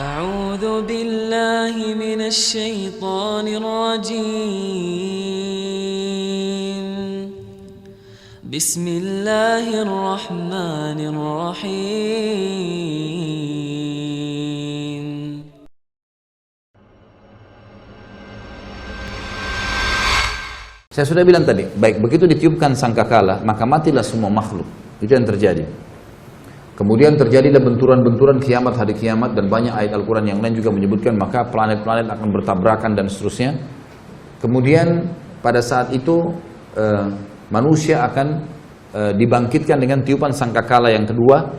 أعوذ بالله من الشيطان الرجيم بسم الله الرحمن الرحيم Saya sudah bilang tadi, baik begitu ditiupkan sangkakala, maka matilah semua makhluk. Itu yang terjadi. Kemudian terjadilah benturan-benturan kiamat, hari kiamat, dan banyak ayat Al-Quran yang lain juga menyebutkan maka planet-planet akan bertabrakan dan seterusnya. Kemudian pada saat itu manusia akan dibangkitkan dengan tiupan sangkakala yang kedua,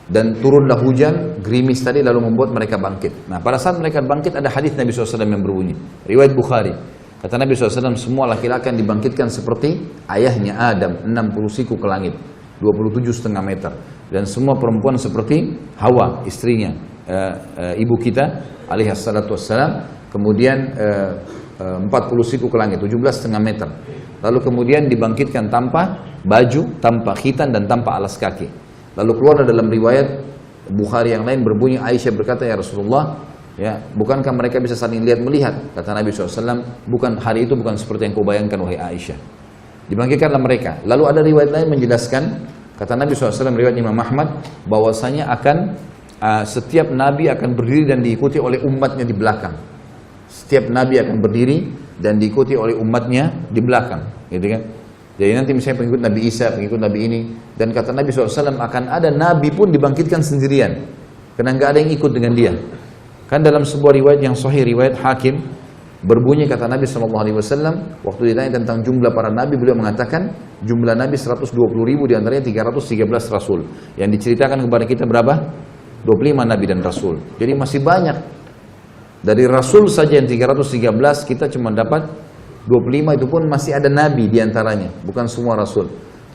dan turunlah hujan, gerimis tadi lalu membuat mereka bangkit. Nah pada saat mereka bangkit ada hadis Nabi SAW yang berbunyi, riwayat Bukhari. Kata Nabi SAW, semua laki-laki akan dibangkitkan seperti ayahnya Adam, 60 siku ke langit, 27,5 meter. Dan semua perempuan seperti Hawa, istrinya, ibu kita, alaihi salatu wassalam. Kemudian 40 siku ke langit, 17,5 meter. Lalu kemudian dibangkitkan tanpa baju, tanpa khitan, dan tanpa alas kaki. Lalu keluar dalam riwayat Bukhari yang lain berbunyi, Aisyah berkata, ya Rasulullah, ya, bukankah mereka bisa saling lihat melihat? Kata Nabi SAW, bukan, hari itu bukan seperti yang kau bayangkan wahai Aisyah. Dibangkitkanlah mereka. Lalu ada riwayat lain menjelaskan, kata Nabi SAW, riwayat Imam Ahmad, bahwasanya akan setiap Nabi akan berdiri dan diikuti oleh umatnya di belakang. Setiap Nabi akan berdiri dan diikuti oleh umatnya di belakang, gitu kan? Jadi nanti misalnya pengikut Nabi Isa, pengikut Nabi ini, dan kata Nabi SAW akan ada Nabi pun dibangkitkan sendirian, karena nggak ada yang ikut dengan dia. Kan dalam sebuah riwayat yang sahih, riwayat Hakim, berbunyi kata Nabi SAW, waktu ditanya tentang jumlah para Nabi, beliau mengatakan jumlah Nabi 120.000, diantaranya 313 Rasul. Yang diceritakan kepada kita berapa? 25 Nabi dan Rasul. Jadi masih banyak. Dari Rasul saja yang 313, kita cuma dapat 25, itu pun masih ada Nabi diantaranya, bukan semua Rasul.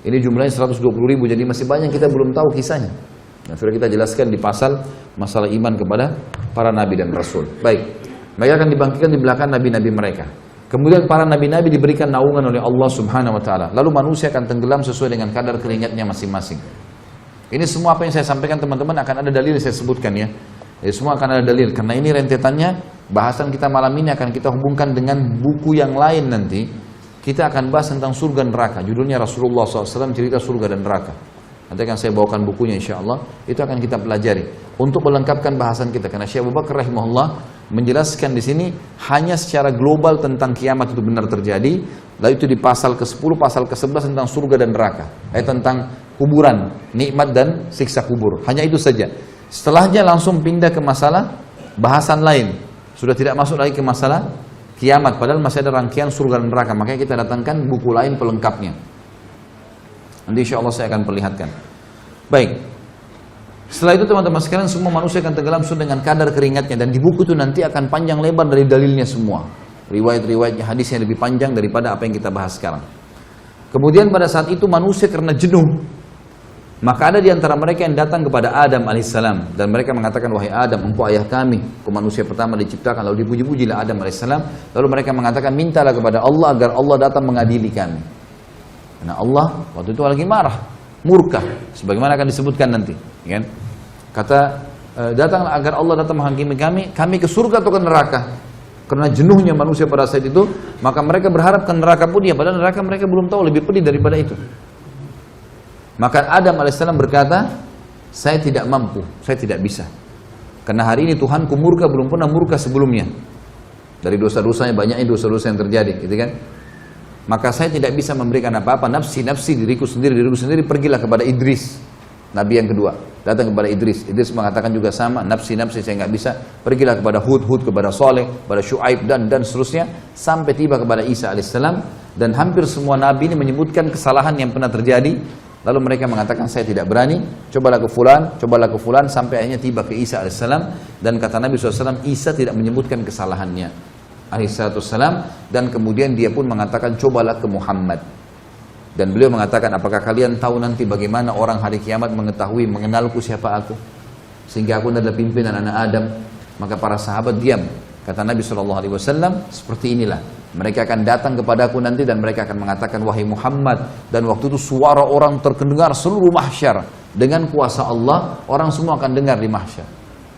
Ini jumlahnya 120.000, jadi masih banyak kita belum tahu kisahnya. Nah, sudah kita jelaskan di pasal masalah iman kepada para nabi dan rasul. Baik, mereka akan dibangkitkan di belakang nabi-nabi mereka. Kemudian para nabi-nabi diberikan naungan oleh Allah Subhanahu wa taala. Lalu manusia akan tenggelam sesuai dengan kadar keringatnya masing-masing. Ini semua apa yang saya sampaikan teman-teman akan ada dalil saya sebutkan ya. Jadi semua akan ada dalil, karena ini rentetannya bahasan kita malam ini akan kita hubungkan dengan buku yang lain nanti. Kita akan bahas tentang surga dan neraka. Judulnya Rasulullah SAW cerita surga dan neraka. Nanti akan saya bawakan bukunya insyaAllah. Itu akan kita pelajari untuk melengkapkan bahasan kita. Karena Syekh Abu Bakar rahimahullah menjelaskan di sini hanya secara global tentang kiamat itu benar terjadi. Lalu itu di pasal ke-10, pasal ke-11 tentang surga dan neraka. Tentang kuburan, nikmat dan siksa kubur. Hanya itu saja. Setelahnya langsung pindah ke masalah bahasan lain. Sudah tidak masuk lagi ke masalah kiamat. Padahal masih ada rangkaian surga dan neraka. Makanya kita datangkan buku lain pelengkapnya. Nanti insya Allah saya akan perlihatkan. Baik. Setelah itu teman-teman sekalian, semua manusia akan tenggelam dengan kadar keringatnya. Dan di buku itu nanti akan panjang lebar dari dalilnya semua. Riwayat-riwayatnya, hadisnya lebih panjang daripada apa yang kita bahas sekarang. Kemudian pada saat itu manusia karena jenuh, maka ada di antara mereka yang datang kepada Adam alaihissalam. Dan mereka mengatakan, wahai Adam, engkau ayah kami, engkau manusia pertama diciptakan. Lalu dipuji-pujilah Adam alaihissalam. Lalu mereka mengatakan, mintalah kepada Allah agar Allah datang mengadili kami. Nah Allah waktu itu lagi marah, murka, sebagaimana akan disebutkan nanti. Kan? Kata, datanglah agar Allah datang menghakimi kami ke surga atau ke neraka. Karena jenuhnya manusia pada saat itu, maka mereka berharap ke neraka pun dia, padahal neraka mereka belum tahu, lebih pedih daripada itu. Maka Adam alaihissalam berkata, saya tidak mampu, saya tidak bisa. Karena hari ini Tuhanku murka, belum pernah murka sebelumnya. Dari dosa-dosanya banyaknya dosa-dosa yang terjadi, gitu kan? Maka saya tidak bisa memberikan apa-apa, nafsi diriku sendiri, pergilah kepada Idris, Nabi yang kedua, datang kepada Idris. Idris mengatakan juga sama, nafsi saya nggak bisa, pergilah kepada Hud, kepada Saleh, kepada Syuaib dan seterusnya, sampai tiba kepada Isa alaihissalam. Dan hampir semua Nabi ini menyebutkan kesalahan yang pernah terjadi. Lalu mereka mengatakan, saya tidak berani, cobalah ke fulan, sampai akhirnya tiba ke Isa alaihissalam. Dan kata Nabi SAW, Isa tidak menyebutkan kesalahannya alaihissalam, dan kemudian dia pun mengatakan, cobalah ke Muhammad. Dan beliau mengatakan, apakah kalian tahu nanti bagaimana orang hari kiamat mengetahui, mengenalku siapa aku, sehingga aku adalah pimpinan anak Adam. Maka para sahabat diam. Kata Nabi SAW, seperti inilah mereka akan datang kepadaku nanti, dan mereka akan mengatakan, wahai Muhammad. Dan waktu itu suara orang terdengar seluruh mahsyar. Dengan kuasa Allah, orang semua akan dengar di mahsyar.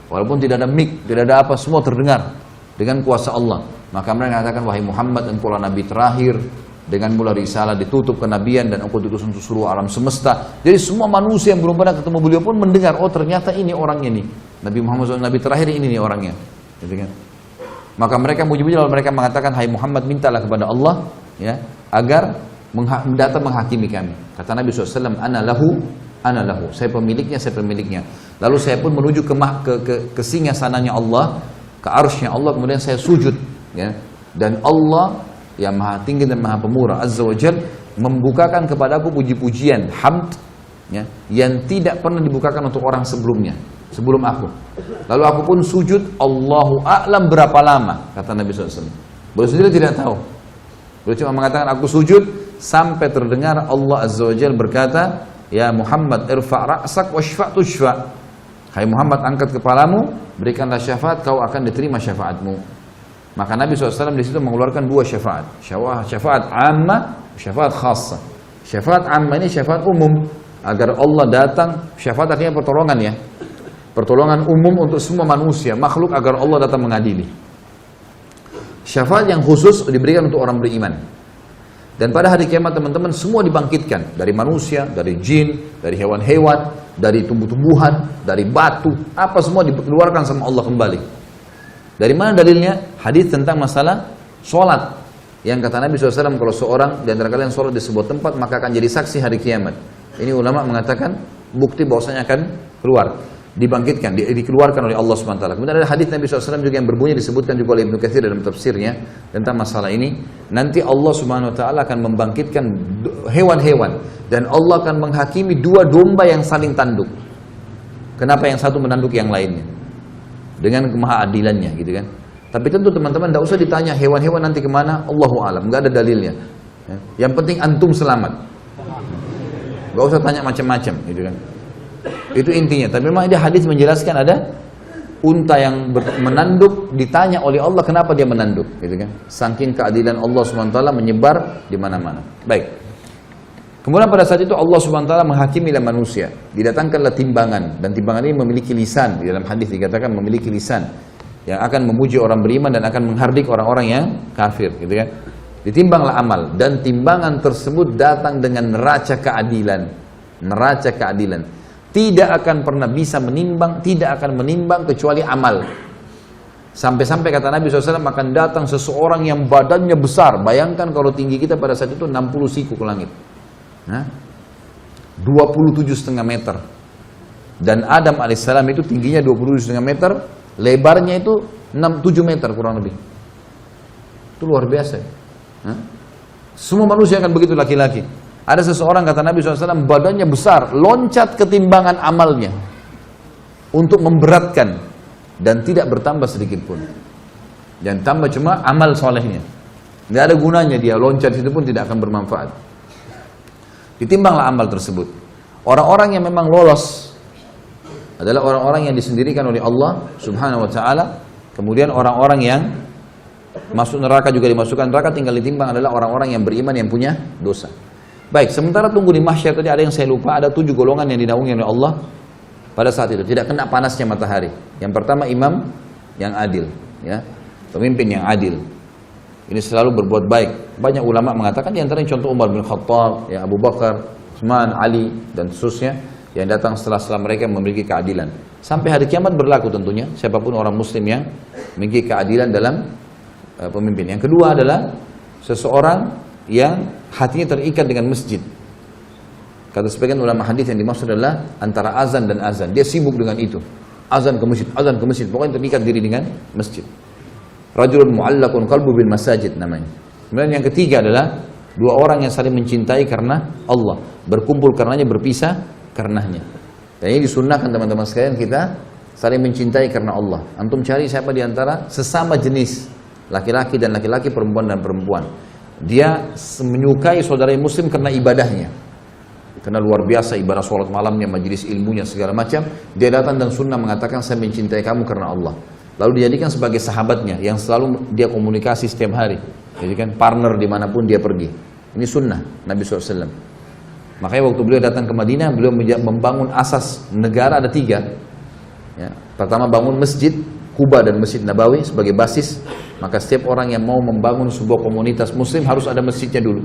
Walaupun tidak ada mic, tidak ada apa, semua terdengar dengan kuasa Allah. Maka mereka mengatakan, wahai Muhammad, engkaulah nabi terakhir, dengan mula risalah ditutup kenabian dan engkau diutus untuk seluruh alam semesta. Jadi semua manusia yang belum pernah ketemu beliau pun mendengar, oh ternyata ini orangnya nih. Nabi Muhammad SAW, nabi terakhir ini nih orangnya. Gitu kan? Maka mereka muji-muji lalu mereka mengatakan, hai Muhammad, mintalah kepada Allah ya, agar datang menghakimi kami. Kata Nabi SAW, ana lahu, saya pemiliknya, saya pemiliknya. Lalu saya pun menuju ke singgasananya Allah, ke arsy-Nya Allah, kemudian saya sujud ya. Dan Allah yang maha tinggi dan maha pemurah Azza wa Jal membukakan kepadaku puji-pujian hamd ya, yang tidak pernah dibukakan untuk orang sebelumnya, sebelum aku. Lalu aku pun sujud, Allahu a'lam berapa lama, kata Nabi SAW. Beliau sendiri tidak tahu. Beliau cuma mengatakan aku sujud sampai terdengar Allah Azza wa Jal berkata, ya Muhammad irfa' ra'sak washfa' tushfa'. Hai Muhammad, angkat kepalamu, berikanlah syafaat, kau akan diterima syafaatmu. Maka Nabi SAW di situ mengeluarkan dua syafaat. Syafaat ammah, syafaat khassa. Syafaat ammah ini syafaat umum, agar Allah datang. Syafaat artinya pertolongan ya, pertolongan umum untuk semua manusia, makhluk, agar Allah datang mengadili. Syafaat yang khusus diberikan untuk orang beriman. Dan pada hari kiamat teman-teman, semua dibangkitkan, dari manusia, dari jin, dari hewan-hewan, dari tumbuh-tumbuhan, dari batu, apa semua dikeluarkan sama Allah kembali. Dari mana dalilnya? Hadis tentang masalah sholat, yang kata Nabi SAW, kalau seorang di antara kalian sholat di sebuah tempat, maka akan jadi saksi hari kiamat. Ini ulama mengatakan bukti bahwasanya akan keluar, dibangkitkan, dikeluarkan oleh Allah SWT. Kemudian ada hadis Nabi SAW juga yang berbunyi, disebutkan juga oleh Ibnu Katsir dalam tafsirnya tentang masalah ini. Nanti Allah SWT akan membangkitkan hewan-hewan, dan Allah akan menghakimi dua domba yang saling tanduk. Kenapa yang satu menanduk yang lainnya? Dengan kemahaadilannya gitu kan. Tapi tentu teman-teman tidak usah ditanya hewan-hewan nanti kemana, Allahu a'lam, nggak ada dalilnya. Yang penting antum selamat, nggak usah tanya macam-macam gitu kan. Itu intinya. Tapi memang ada hadis menjelaskan ada unta yang menanduk, ditanya oleh Allah kenapa dia menanduk gitu kan. Saking keadilan Allah SWT menyebar di mana-mana. Baik. Kemudian pada saat itu Allah SWT menghakimilah manusia. Didatangkanlah timbangan, dan timbangan ini memiliki lisan. Di dalam hadis dikatakan memiliki lisan yang akan memuji orang beriman dan akan menghardik orang-orang yang kafir, gitu kan. Ditimbanglah amal, dan timbangan tersebut datang dengan neraca keadilan. Neraca keadilan tidak akan pernah bisa menimbang, tidak akan menimbang kecuali amal. Sampai-sampai kata Nabi SAW akan datang seseorang yang badannya besar. Bayangkan kalau tinggi kita pada saat itu 60 siku ke langit. 27,5 meter. Dan Adam alaihissalam itu tingginya 27,5 meter, lebarnya itu 7 meter kurang lebih. Itu luar biasa. Semua manusia akan begitu, laki-laki. Ada seseorang kata Nabi SAW badannya besar, loncat ke timbangan amalnya untuk memberatkan, dan tidak bertambah sedikit pun. Dan tambah cuma amal solehnya. Nggak ada gunanya dia loncat itu pun tidak akan bermanfaat. Ditimbanglah amal tersebut. Orang-orang yang memang lolos adalah orang-orang yang disendirikan oleh Allah Subhanahu wa taala. Kemudian orang-orang yang masuk neraka juga dimasukkan neraka, tinggal ditimbang adalah orang-orang yang beriman yang punya dosa. Baik, sementara tunggu di mahsyar tadi ada yang saya lupa, ada 7 golongan yang dinaungi oleh Allah pada saat itu, tidak kena panasnya matahari. Yang pertama imam yang adil, ya, pemimpin yang adil. Ini selalu berbuat baik. Banyak ulama mengatakan di antaranya contoh Umar bin Khattab, ya, Abu Bakar, Utsman, Ali dan seterusnya yang datang setelah mereka memiliki keadilan. Sampai hari kiamat berlaku tentunya siapapun orang muslim yang memiliki keadilan dalam pemimpin. Yang kedua adalah seseorang yang hatinya terikat dengan masjid. Kata sebagian ulama hadis yang dimaksud adalah antara azan dan azan. Dia sibuk dengan itu. Azan ke masjid, pokoknya terikat diri dengan masjid. Rajulun mu'allaqun qalbu bil masajid namanya. Kemudian yang ketiga adalah dua orang yang saling mencintai karena Allah, berkumpul karenanya, berpisah karenanya. Dan ini disunnahkan teman-teman sekalian, kita saling mencintai karena Allah. Antum cari siapa di antara sesama jenis, laki-laki dan laki-laki, perempuan dan perempuan, dia menyukai saudara muslim karena ibadahnya, karena luar biasa ibadah sholat malamnya, majelis ilmunya, segala macam. Dia datang dan sunnah mengatakan saya mencintai kamu karena Allah. Lalu dijadikan sebagai sahabatnya yang selalu dia komunikasi setiap hari, jadi kan partner dimanapun dia pergi. Ini sunnah Nabi SAW. Makanya waktu beliau datang ke Madinah, beliau membangun asas negara ada 3. Ya. Pertama bangun masjid Kuba dan Masjid Nabawi sebagai basis, maka setiap orang yang mau membangun sebuah komunitas muslim harus ada masjidnya dulu.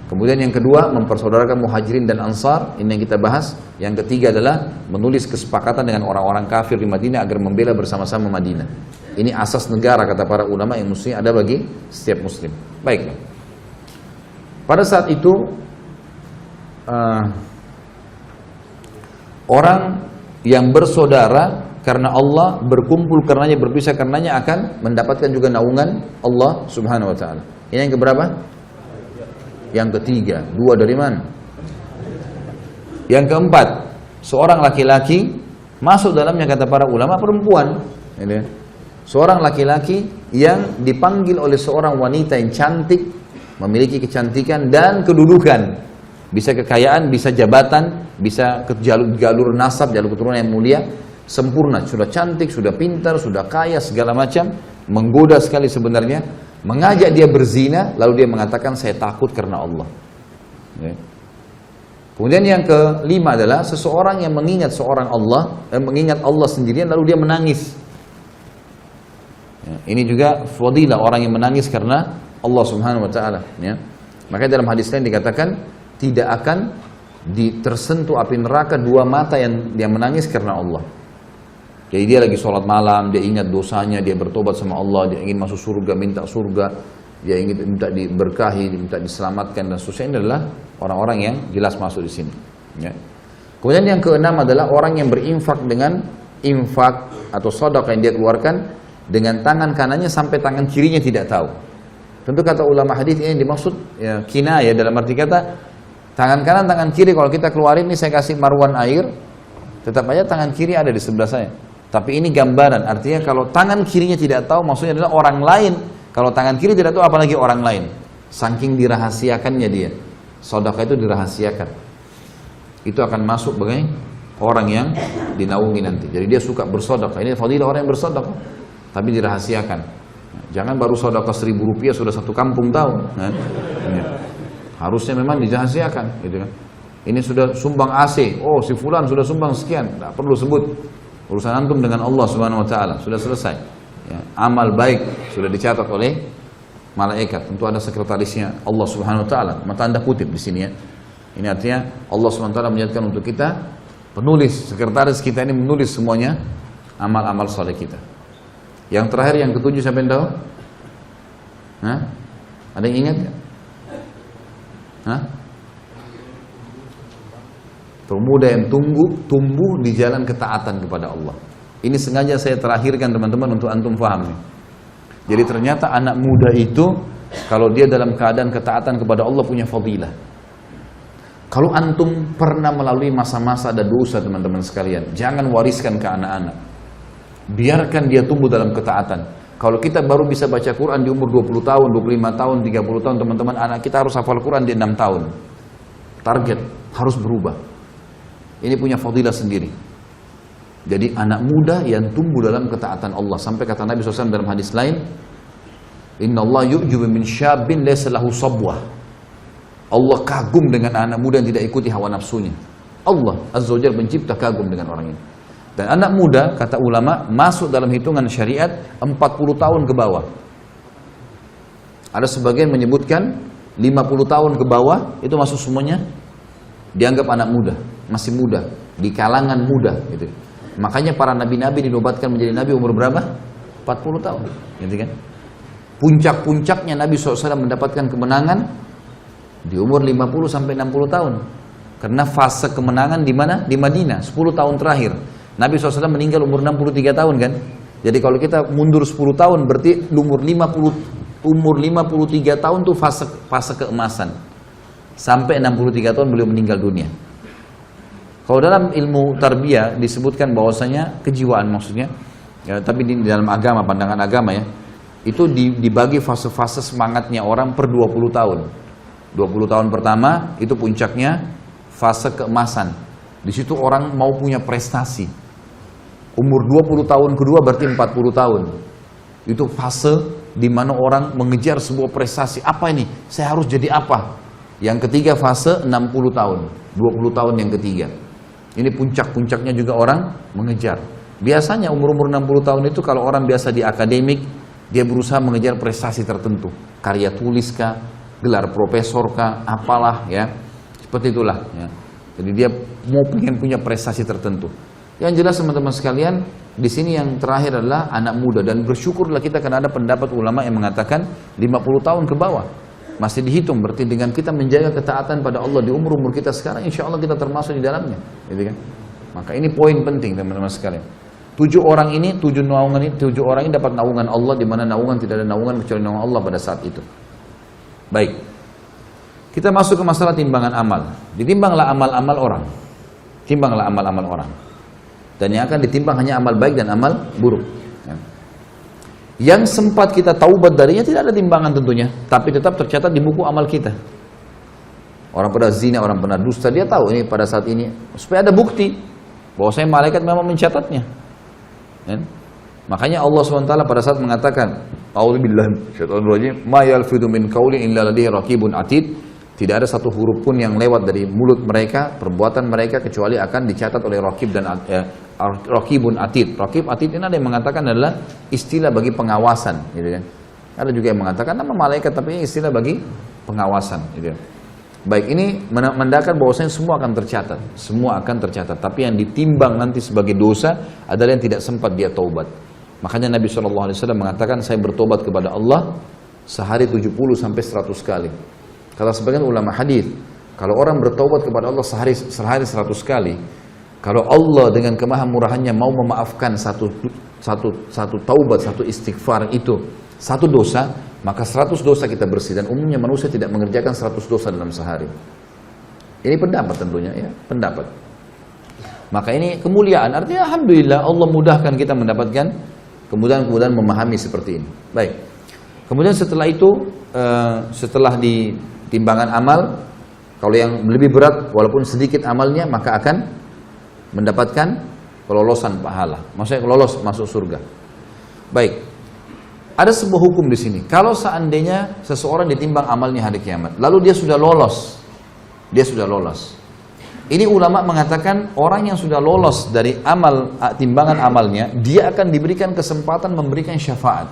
Kemudian yang kedua, mempersaudarakan muhajirin dan ansar, ini yang kita bahas. Yang ketiga adalah menulis kesepakatan dengan orang-orang kafir di Madinah agar membela bersama-sama Madinah. Ini asas negara kata para ulama yang mesti ada bagi setiap muslim. Baik. Pada saat itu orang yang bersaudara karena Allah, berkumpul karenanya, berpisah karenanya akan mendapatkan juga naungan Allah Subhanahu wa taala. Ini yang keberapa? Yang ketiga. Dua dari mana? Yang keempat, seorang laki-laki masuk dalamnya kata para ulama perempuan. Ini. Seorang laki-laki yang dipanggil oleh seorang wanita yang cantik, memiliki kecantikan dan kedudukan. Bisa kekayaan, bisa jabatan, bisa ke jalur nasab, jalur keturunan yang mulia. Sempurna, sudah cantik, sudah pintar, sudah kaya, segala macam, menggoda sekali sebenarnya, mengajak dia berzina, lalu dia mengatakan saya takut karena Allah. Ya. Kemudian yang kelima adalah seseorang yang mengingat mengingat Allah sendirian, lalu dia menangis. Ya. Ini juga fadilah orang yang menangis karena Allah Subhanahu Wa Taala. Ya. Makanya dalam hadis lain dikatakan tidak akan tersentuh api neraka dua mata yang menangis karena Allah. Jadi dia lagi sholat malam, dia ingat dosanya, dia bertobat sama Allah, dia ingin masuk surga, minta surga, dia ingin minta diberkahi, minta diselamatkan dan seterusnya. Ini adalah orang-orang yang jelas masuk di sini. Ya. Kemudian yang keenam adalah orang yang berinfak dengan infak atau sedekah yang dia keluarkan dengan tangan kanannya sampai tangan kirinya tidak tahu. Tentu kata ulama hadis ini dimaksud ya, kinayah dalam arti kata tangan kanan, tangan kiri. Kalau kita keluarin ini saya kasih marwan air, tetap aja tangan kiri ada di sebelah saya. Tapi ini gambaran, artinya kalau tangan kirinya tidak tahu, maksudnya adalah orang lain. Kalau tangan kiri tidak tahu, apalagi orang lain. Saking dirahasiakannya dia. Sedekah itu dirahasiakan. Itu akan masuk sebagai orang yang dinaungi nanti. Jadi dia suka bersedekah. Ini fadilah orang yang bersedekah, tapi dirahasiakan. Jangan baru sedekah 1.000 rupiah sudah satu kampung tahu. Nah, harusnya memang dirahasiakan, gitu kan. Ini sudah sumbang AC. Oh, si fulan sudah sumbang sekian. Tidak perlu sebut. Urusan antum dengan Allah Subhanahu Wa Taala sudah selesai. Ya, amal baik sudah dicatat oleh malaikat. Tentu ada sekretarisnya Allah Subhanahu Wa Taala. Maka anda kutip di sini ya. Ini artinya Allah Subhanahu Wa Taala menyatakan untuk kita penulis, sekretaris kita ini menulis semuanya amal-amal saleh kita. Yang terakhir yang ketujuh siapa yang tahu? Hah? Ada yang ingat nggak? Hah? Pemuda yang tumbuh di jalan ketaatan kepada Allah. Ini sengaja saya terakhirkan teman-teman untuk antum paham. Jadi ternyata anak muda itu kalau dia dalam keadaan ketaatan kepada Allah punya fadilah. Kalau antum pernah melalui masa-masa ada dosa teman-teman sekalian, jangan wariskan ke anak-anak. Biarkan dia tumbuh dalam ketaatan. Kalau kita baru bisa baca Quran di umur 20 tahun, 25 tahun, 30 tahun teman-teman, anak kita harus hafal Quran di 6 tahun. Target harus berubah. Ini punya fadilah sendiri. Jadi anak muda yang tumbuh dalam ketaatan Allah. Sampai kata Nabi SAW dalam hadis lain, Inna Allah yu'jubu min syabin laysa lahu sabwah. Allah kagum dengan anak muda yang tidak ikuti hawa nafsunya. Allah Azza wa Jalla pencipta kagum dengan orang ini. Dan anak muda, kata ulama, masuk dalam hitungan syariat 40 tahun ke bawah. Ada sebagian menyebutkan 50 tahun ke bawah, itu masuk semuanya dianggap anak muda. Masih muda, di kalangan muda gitu. Makanya para nabi-nabi dinobatkan menjadi nabi umur berapa? 40 tahun gitu kan. Puncak-puncaknya Nabi SAW mendapatkan kemenangan di umur 50 sampai 60 tahun. Karena fase kemenangan di mana? Di Madinah, 10 tahun terakhir. Nabi SAW meninggal umur 63 tahun kan. Jadi kalau kita mundur 10 tahun berarti umur 53 tahun tuh fase keemasan. Sampai 63 tahun beliau meninggal dunia. Kalau dalam ilmu tarbiyah disebutkan bahwasanya kejiwaan maksudnya, ya, tapi di dalam agama, pandangan agama ya, itu dibagi fase-fase semangatnya orang per 20 tahun. 20 tahun pertama itu puncaknya fase keemasan. Di situ orang mau punya prestasi. Umur 20 tahun kedua berarti 40 tahun. Itu fase di mana orang mengejar sebuah prestasi. Apa ini? Saya harus jadi apa? Yang ketiga fase 60 tahun. 20 tahun yang ketiga. Ini puncak-puncaknya juga orang mengejar. Biasanya umur-umur 60 tahun itu kalau orang biasa di akademik, dia berusaha mengejar prestasi tertentu. Karya tulis kah, gelar profesor kah, apalah ya. Seperti itulah ya. Jadi dia mau pengen punya prestasi tertentu. Yang jelas teman-teman sekalian, di sini yang terakhir adalah anak muda. Dan bersyukurlah kita karena ada pendapat ulama yang mengatakan 50 tahun ke bawah. Masih dihitung, berarti dengan kita menjaga ketaatan pada Allah di umur-umur kita sekarang, insya Allah kita termasuk di dalamnya. Gitu kan? Maka ini poin penting teman-teman sekalian. 7 orang ini dapat naungan Allah, di mana naungan tidak ada naungan kecuali naungan Allah pada saat itu. Baik. Kita masuk ke masalah timbangan amal. Ditimbanglah amal-amal orang. Timbanglah amal-amal orang. Dan yang akan ditimbang hanya amal baik dan amal buruk. Yang sempat kita taubat darinya tidak ada timbangan tentunya, tapi tetap tercatat di buku amal kita. Orang pernah zina, orang pernah dusta, dia tahu ini pada saat ini, supaya ada bukti bahwa saya malaikat memang mencatatnya. Makanya Allah SWT pada saat mengatakan, A'udzubillahi minasyaitonirrajim, ma yalfidu min qaulin illa ladaihi raqibun atid. Tidak ada satu huruf pun yang lewat dari mulut mereka, perbuatan mereka, kecuali akan dicatat oleh Raqib dan Raqibun Atid. Raqib Atid ini ada yang mengatakan adalah istilah bagi pengawasan, gitu kan. Ada juga yang mengatakan nama malaikat, tapi istilah bagi pengawasan, gitu. Baik, ini menandakan bahwasanya semua akan tercatat, semua akan tercatat. Tapi yang ditimbang nanti sebagai dosa adalah yang tidak sempat dia taubat. Makanya Nabi SAW mengatakan, saya bertobat kepada Allah sehari 70 sampai 100 kali. Kata sebagian ulama hadis, kalau orang bertaubat kepada Allah sehari 100 kali, kalau Allah dengan kemahamurahannya mau memaafkan satu taubat, satu istighfar itu, satu dosa, maka 100 dosa kita bersih. Dan umumnya manusia tidak mengerjakan 100 dosa dalam sehari. Ini pendapat tentunya ya, pendapat. Maka ini kemuliaan, artinya alhamdulillah Allah mudahkan kita mendapatkan kemudahan-kemudahan memahami seperti ini. Baik. Kemudian setelah itu, setelah di timbangan amal, kalau yang lebih berat walaupun sedikit amalnya, maka akan mendapatkan kelolosan pahala. Maksudnya lolos masuk surga. Baik. Ada sebuah hukum di sini. Kalau seandainya seseorang ditimbang amalnya hari kiamat, lalu dia sudah lolos. Ini ulama mengatakan orang yang sudah lolos dari timbangan amalnya, dia akan diberikan kesempatan memberikan syafaat.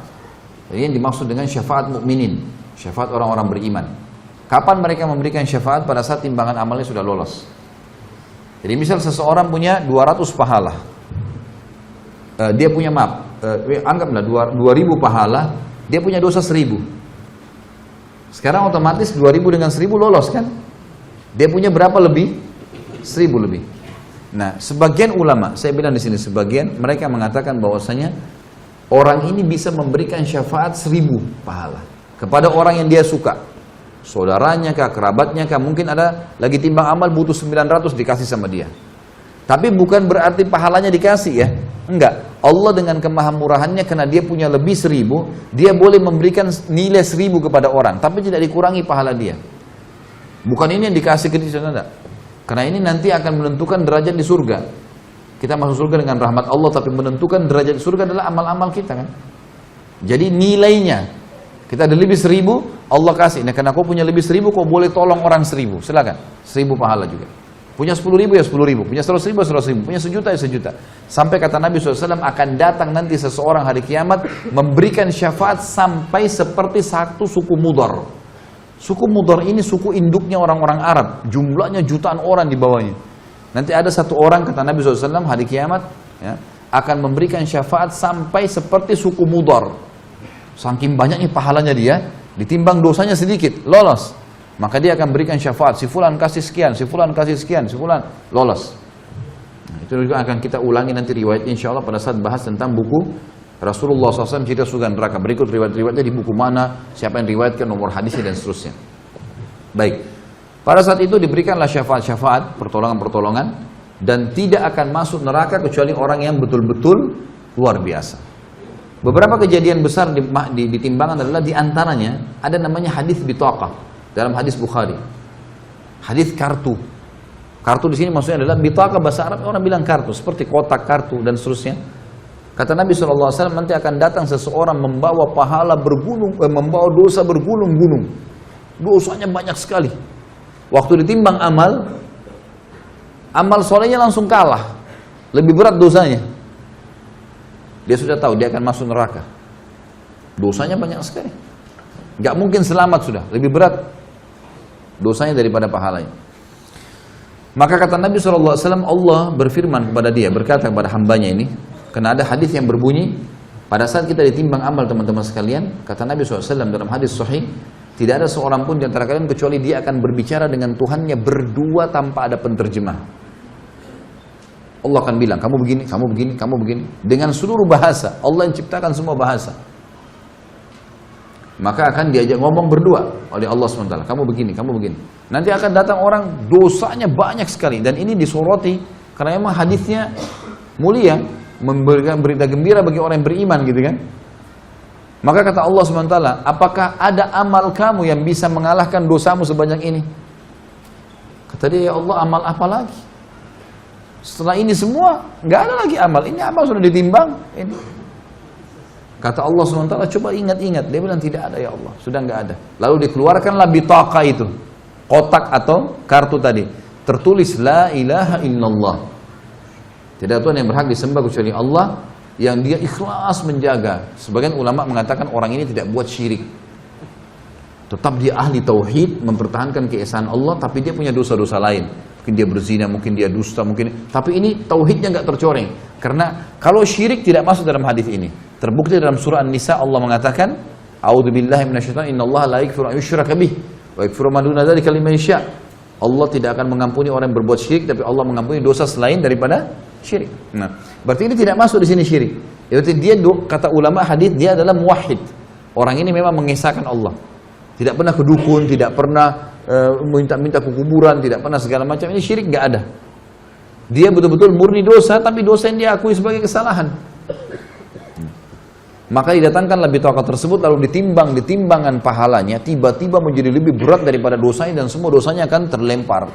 Jadi yang dimaksud dengan syafaat mukminin, syafaat orang-orang beriman. Kapan mereka memberikan syafaat? Pada saat timbangan amalnya sudah lolos. Jadi misal seseorang punya 200 pahala. Dia punya anggaplah 2000 pahala, dia punya dosa 1000. Sekarang otomatis 2000 dengan 1000 lolos kan? Dia punya berapa lebih? 1000 lebih. Nah, sebagian ulama, saya bilang di sini sebagian, mereka mengatakan bahwasanya orang ini bisa memberikan syafaat 1000 pahala kepada orang yang dia suka. Saudaranya kah, kerabatnya kah, mungkin ada lagi timbang amal butuh 900 dikasih sama dia. Tapi bukan berarti pahalanya dikasih ya. Enggak. Allah dengan kemahamurahannya karena dia punya lebih 1000, dia boleh memberikan nilai 1000 kepada orang, tapi tidak dikurangi pahala dia. Bukan ini yang dikasih ke dia, enggak. Karena ini nanti akan menentukan derajat di surga. Kita masuk surga dengan rahmat Allah, tapi menentukan derajat di surga adalah amal-amal kita kan. Jadi nilainya, kita ada lebih 1000, Allah kasih. Nah, karena kau punya lebih 1000, kau boleh tolong orang 1000. Silakan, 1000 pahala juga. Punya 10.000 ya 10.000, punya 100.000 ya 100.000, punya 1.000.000 ya 1.000.000. Sampai kata Nabi SAW, akan datang nanti seseorang hari kiamat memberikan syafaat sampai seperti satu suku Mudhar. Suku Mudhar ini suku induknya orang-orang Arab, jumlahnya jutaan orang di bawahnya. Nanti ada satu orang, kata Nabi SAW, hari kiamat ya, akan memberikan syafaat sampai seperti suku Mudhar. Saking banyaknya pahalanya dia, ditimbang dosanya sedikit, lolos. Maka dia akan berikan syafaat, si fulan kasih sekian, si fulan kasih sekian, si fulan lolos. Nah, itu juga akan kita ulangi nanti riwayat insyaallah pada saat bahas tentang buku Rasulullah SAW cerita surga neraka. Berikut riwayat-riwayatnya di buku mana, siapa yang riwayatkan, nomor hadisnya dan seterusnya. Baik, pada saat itu diberikanlah syafaat-syafaat, pertolongan-pertolongan, dan tidak akan masuk neraka kecuali orang yang betul-betul luar biasa. Beberapa kejadian besar di timbangan adalah diantaranya ada namanya hadis bitaqah. Dalam hadis Bukhari, hadis kartu. Kartu di sini maksudnya adalah bitaqah, bahasa Arab orang bilang kartu, seperti kotak kartu dan seterusnya. Kata Nabi SAW, nanti akan datang seseorang membawa pahala membawa dosa bergulung-gulung. Dosanya banyak sekali. Waktu ditimbang amal solehnya langsung kalah. Lebih berat dosanya. Dia sudah tahu dia akan masuk neraka. Dosanya banyak sekali. Gak mungkin selamat sudah, lebih berat dosanya daripada pahalanya. Maka kata Nabi SAW, Allah berfirman kepada dia, berkata kepada hambanya ini, karena ada hadis yang berbunyi, pada saat kita ditimbang amal teman-teman sekalian, kata Nabi SAW dalam hadis sahih, tidak ada seorang pun di antara kalian kecuali dia akan berbicara dengan Tuhannya berdua tanpa ada penterjemah. Allah akan bilang, kamu begini, kamu begini, kamu begini, dengan seluruh bahasa. Allah yang ciptakan semua bahasa. Maka akan diajak ngomong berdua oleh Allah SWT. Kamu begini, kamu begini. Nanti akan datang orang dosanya banyak sekali. Dan ini disoroti karena memang hadisnya mulia, memberikan berita gembira bagi orang yang beriman gitu kan. Maka kata Allah SWT, apakah ada amal kamu yang bisa mengalahkan dosamu sebanyak ini? Kata dia, ya Allah, amal apa lagi? Setelah ini semua nggak ada lagi amal. Ini amal sudah ditimbang. Ini. Kata Allah SWT, coba ingat-ingat. Dia bilang tidak ada ya Allah, sudah nggak ada. Lalu dikeluarkanlah bitaqah itu, kotak atau kartu tadi, tertulis la ilaha illallah. Tidak ada Tuhan yang berhak disembah kecuali Allah, yang dia ikhlas menjaga. Sebagian ulama mengatakan orang ini tidak buat syirik. Tetap dia ahli tauhid, mempertahankan keesaan Allah, tapi dia punya dosa-dosa lain. Mungkin dia berzina, mungkin dia dusta, mungkin. Tapi ini tauhidnya nggak tercoreng. Karena kalau syirik tidak masuk dalam hadis ini. Terbukti dalam surah An-Nisa Allah mengatakan, A'udzubillahi minasyaitonir innallaha la yaghfiru an yushraka bih wa yaghfiru ma duna dzalika liman yasha. Allah tidak akan mengampuni orang yang berbuat syirik, tapi Allah mengampuni dosa selain daripada syirik. Nah, berarti ini tidak masuk di sini syirik. Berarti dia, kata ulama hadis, dia adalah muwahhid. Orang ini memang mengesahkan Allah. Tidak pernah ke dukun, tidak pernah minta-minta ke kuburan, tidak pernah segala macam. Ini syirik nggak ada. Dia betul-betul murni dosa, tapi dosa yang dia akui sebagai kesalahan. Maka didatangkanlah bitaqah tersebut, lalu ditimbang di timbangan pahalanya, tiba-tiba menjadi lebih berat daripada dosanya, dan semua dosanya akan terlempar.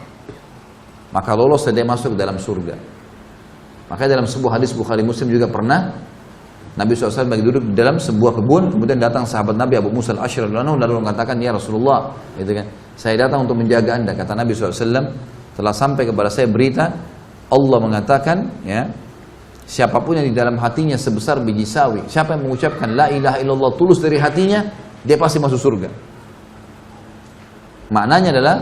Maka lolos dia masuk ke dalam surga. Maka dalam sebuah hadis Bukhari Muslim juga pernah Nabi SAW lagi duduk di dalam sebuah kebun, kemudian datang sahabat Nabi Abu Musa al-Asy'ari lalu mengatakan, ya Rasulullah, gitu kan, saya datang untuk menjaga anda. Kata Nabi SAW, telah sampai kepada saya berita, Allah mengatakan, ya, siapapun yang di dalam hatinya sebesar biji sawi, siapa yang mengucapkan la ilaha illallah tulus dari hatinya, dia pasti masuk surga. Maknanya adalah,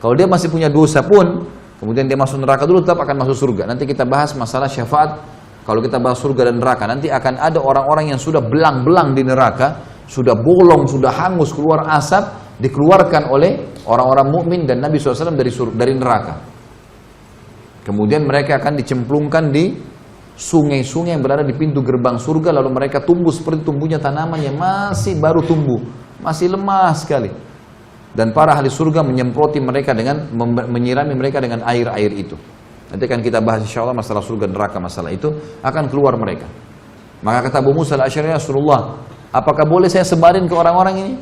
kalau dia masih punya dosa pun, kemudian dia masuk neraka dulu, tetap akan masuk surga. Nanti kita bahas masalah syafaat. Kalau kita bahas surga dan neraka, nanti akan ada orang-orang yang sudah belang-belang di neraka, sudah bolong, sudah hangus, keluar asap, dikeluarkan oleh orang-orang mukmin dan Nabi SAW dari neraka. Kemudian mereka akan dicemplungkan di sungai-sungai yang berada di pintu gerbang surga, lalu mereka tumbuh seperti tumbuhnya tanaman yang masih baru tumbuh, masih lemah sekali. Dan para ahli surga menyemproti mereka dengan, menyirami mereka dengan air-air itu. Nanti akan kita bahas insyaallah masalah surga dan neraka, masalah itu akan keluar mereka. Maka kata Abu Musa al-Asy'ari, Rasulullah, apakah boleh saya sebarin ke orang-orang ini?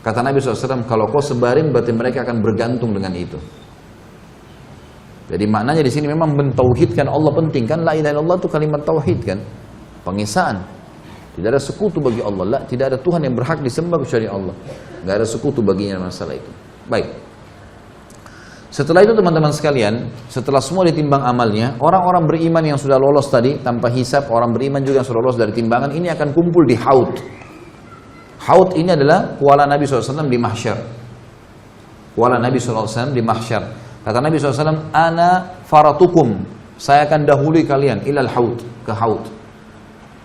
Kata Nabi SAW, kalau kau sebarin berarti mereka akan bergantung dengan itu. Jadi maknanya di sini memang mentauhidkan Allah penting kan, la ilaha illallah itu kalimat tauhid kan, pengesaan. Tidak ada sekutu bagi Allah, tidak ada Tuhan yang berhak disembah kecuali Allah. Tidak ada sekutu baginya masalah itu. Baik. Setelah itu teman-teman sekalian, setelah semua ditimbang amalnya, orang-orang beriman yang sudah lolos tadi tanpa hisab, orang beriman juga yang sudah lolos dari timbangan ini akan kumpul di Haud. Haud ini adalah kuala Nabi SAW di mahsyar. Kuala Nabi SAW di mahsyar. Kata Nabi SAW, ana faratukum, saya akan dahului kalian ilal Haud, ke Haud.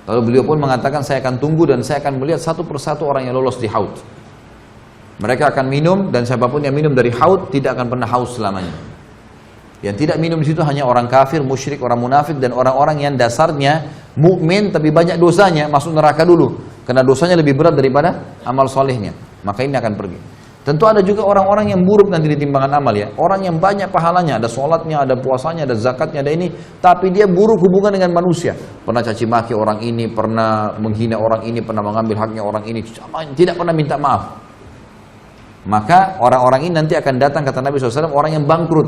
Lalu beliau pun mengatakan, saya akan tunggu dan saya akan melihat satu persatu orang yang lolos di Haud. Mereka akan minum, dan siapapun yang minum dari haud tidak akan pernah haus selamanya. Yang tidak minum di situ hanya orang kafir, musyrik, orang munafik, dan orang-orang yang dasarnya mukmin tapi banyak dosanya, masuk neraka dulu karena dosanya lebih berat daripada amal solehnya. Maka ini akan pergi. Tentu ada juga orang-orang yang buruk nanti di timbangan amal ya. Orang yang banyak pahalanya, ada sholatnya, ada puasanya, ada zakatnya, ada ini, tapi dia buruk hubungan dengan manusia. Pernah caci maki orang ini, pernah menghina orang ini, pernah mengambil haknya orang ini, tidak pernah minta maaf. Maka orang-orang ini nanti akan datang, kata Nabi SAW, orang yang bangkrut.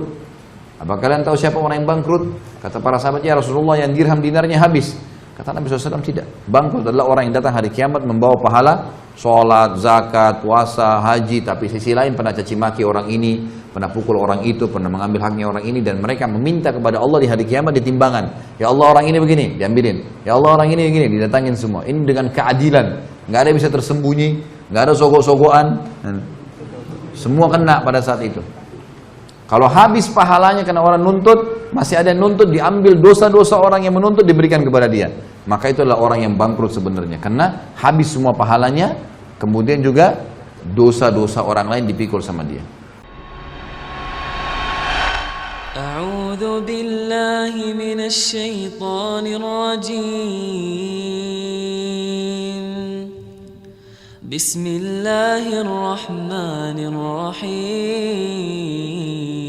Apa kalian tahu siapa orang yang bangkrut? Kata para sahabat, ya Rasulullah, yang dirham dinarnya habis. Kata Nabi SAW tidak. Bangkrut adalah orang yang datang hari kiamat membawa pahala sholat, zakat, puasa, haji, tapi sisi lain pernah caci maki orang ini, pernah pukul orang itu, pernah mengambil haknya orang ini, dan mereka meminta kepada Allah di hari kiamat di timbangan. Ya Allah, orang ini begini, diambilin. Ya Allah, orang ini begini, didatangin semua. Ini dengan keadilan, nggak ada yang bisa tersembunyi, nggak ada sogok-sogokan. Semua kena pada saat itu. Kalau habis pahalanya karena orang nuntut, masih ada yang nuntut, diambil dosa-dosa orang yang menuntut diberikan kepada dia. Maka itu adalah orang yang bangkrut sebenarnya. Karena habis semua pahalanya, kemudian juga dosa-dosa orang lain dipikul sama dia. A'udzu billahi minasy syaithanir rajim. Bismillahirrahmanirrahim.